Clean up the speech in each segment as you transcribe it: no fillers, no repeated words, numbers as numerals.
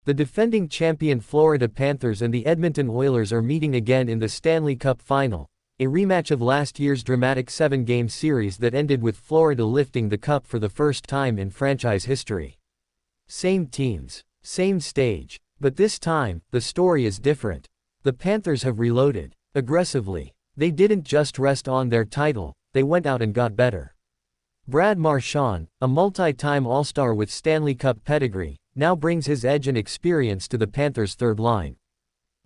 The defending champion Florida Panthers and the Edmonton Oilers are meeting again in the Stanley Cup Final, a rematch of last year's dramatic 7-game series that ended with Florida lifting the cup for the first time in franchise history. Same teams, same stage, but this time, the story is different. The Panthers have reloaded, aggressively. They didn't just rest on their title, they went out and got better. Brad Marchand, a multi-time All-Star with Stanley Cup pedigree, now brings his edge and experience to the Panthers' third line.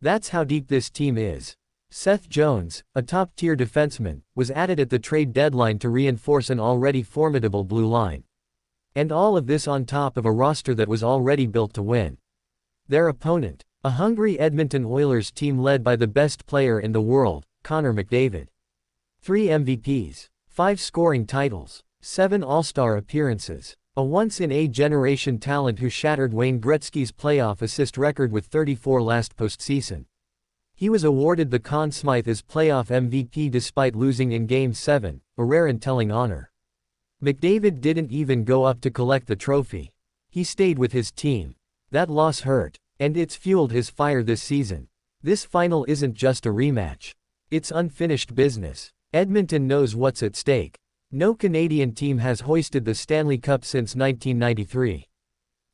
That's how deep this team is. Seth Jones, a top-tier defenseman, was added at the trade deadline to reinforce an already formidable blue line. And all of this on top of a roster that was already built to win. Their opponent, a hungry Edmonton Oilers team led by the best player in the world, Connor McDavid. 3 MVPs, 5 scoring titles, 7 All-Star appearances. A once-in-a-generation talent who shattered Wayne Gretzky's playoff assist record with 34 last postseason. He was awarded the Conn Smythe as playoff MVP despite losing in Game 7, a rare and telling honor. McDavid didn't even go up to collect the trophy. He stayed with his team. That loss hurt, and it's fueled his fire this season. This final isn't just a rematch. It's unfinished business. Edmonton knows what's at stake. No Canadian team has hoisted the Stanley Cup since 1993.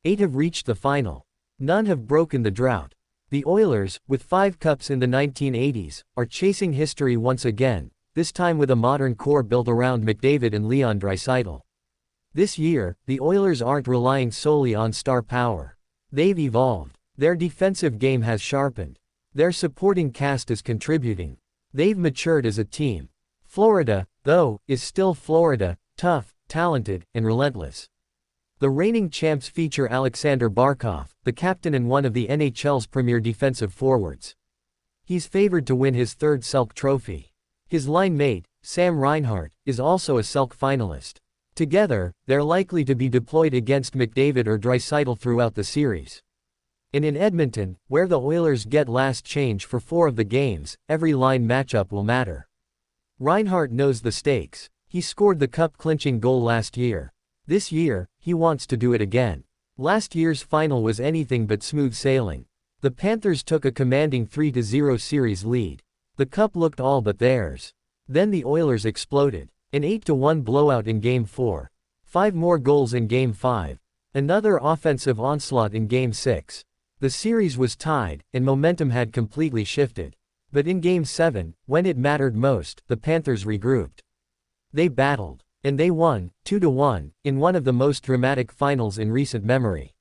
8 have reached the final. None have broken the drought. The Oilers, with 5 cups in the 1980s, are chasing history once again, this time with a modern core built around McDavid and Leon Draisaitl. This year, the Oilers aren't relying solely on star power. They've evolved. Their defensive game has sharpened. Their supporting cast is contributing. They've matured as a team. Florida, though, is still Florida, tough, talented, and relentless. The reigning champs feature Aleksander Barkov, the captain and one of the NHL's premier defensive forwards. He's favored to win his 3rd Selke trophy. His line mate, Sam Reinhart, is also a Selke finalist. Together, they're likely to be deployed against McDavid or Draisaitl throughout the series. And in Edmonton, where the Oilers get last change for 4 of the games, every line matchup will matter. Reinhart knows the stakes. He scored the cup-clinching goal last year. This year, he wants to do it again. Last year's final was anything but smooth sailing. The Panthers took a commanding 3-0 series lead. The cup looked all but theirs. Then the Oilers exploded. An 8-1 blowout in Game 4. 5 more goals in Game 5. Another offensive onslaught in Game 6. The series was tied, and momentum had completely shifted. But in Game 7, when it mattered most, the Panthers regrouped. They battled. And they won, 2-1, in one of the most dramatic finals in recent memory.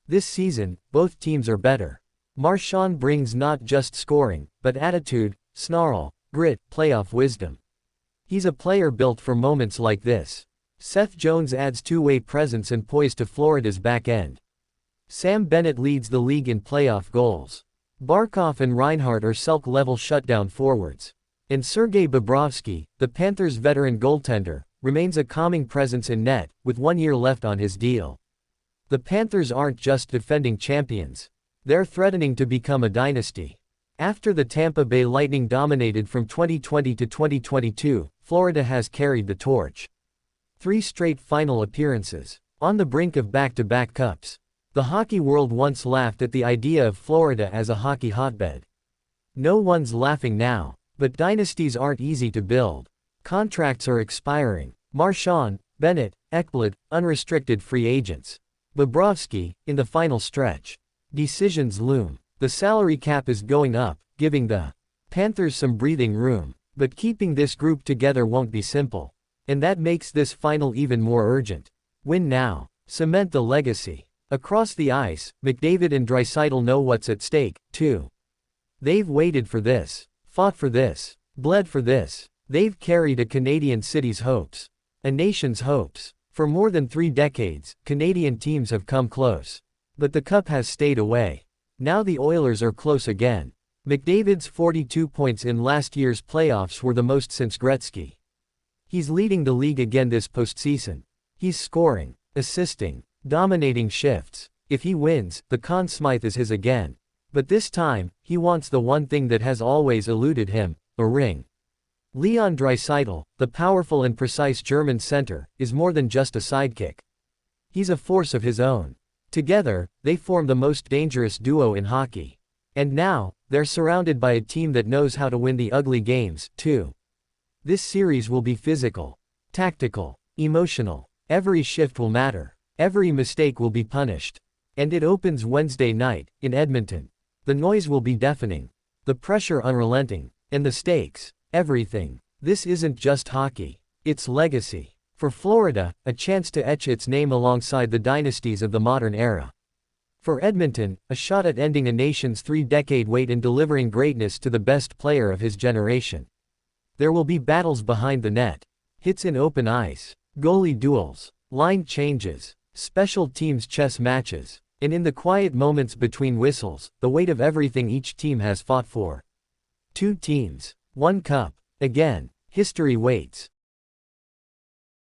This season, both teams are better. Marchand brings not just scoring, but attitude, snarl, grit, playoff wisdom. He's a player built for moments like this. Seth Jones adds two-way presence and poise to Florida's back end. Sam Bennett leads the league in playoff goals. Barkov and Reinhart are Selke-level shutdown forwards. And Sergei Bobrovsky, the Panthers' veteran goaltender, remains a calming presence in net, with 1 year left on his deal. The Panthers aren't just defending champions. They're threatening to become a dynasty. After the Tampa Bay Lightning dominated from 2020 to 2022, Florida has carried the torch. 3 straight final appearances. On the brink of back-to-back cups. The hockey world once laughed at the idea of Florida as a hockey hotbed. No one's laughing now. But dynasties aren't easy to build. Contracts are expiring. Marchand, Bennett, Ekblad, unrestricted free agents. Bobrovsky, in the final stretch. Decisions loom. The salary cap is going up, giving the Panthers some breathing room. But keeping this group together won't be simple. And that makes this final even more urgent. Win now. Cement the legacy. Across the ice, McDavid and Draisaitl know what's at stake, too. They've waited for this. Fought for this. Bled for this. They've carried a Canadian city's hopes. A nation's hopes. For more than 3 decades, Canadian teams have come close. But the cup has stayed away. Now the Oilers are close again. McDavid's 42 points in last year's playoffs were the most since Gretzky. He's leading the league again this postseason. He's scoring, assisting, dominating shifts. If he wins, the Conn Smythe is his again. But this time, he wants the one thing that has always eluded him, a ring. Leon Draisaitl, the powerful and precise German center, is more than just a sidekick. He's a force of his own. Together, they form the most dangerous duo in hockey. And now, they're surrounded by a team that knows how to win the ugly games, too. This series will be physical, tactical, emotional. Every shift will matter. Every mistake will be punished. And it opens Wednesday night, in Edmonton. The noise will be deafening. The pressure unrelenting. And the stakes, everything. This isn't just hockey. It's legacy. For Florida, a chance to etch its name alongside the dynasties of the modern era. For Edmonton, a shot at ending a nation's 3-decade wait and delivering greatness to the best player of his generation. There will be battles behind the net. Hits in open ice. Goalie duels. Line changes. Special teams chess matches. And in the quiet moments between whistles, the weight of everything each team has fought for. 2 teams. 1 cup. Again, history waits.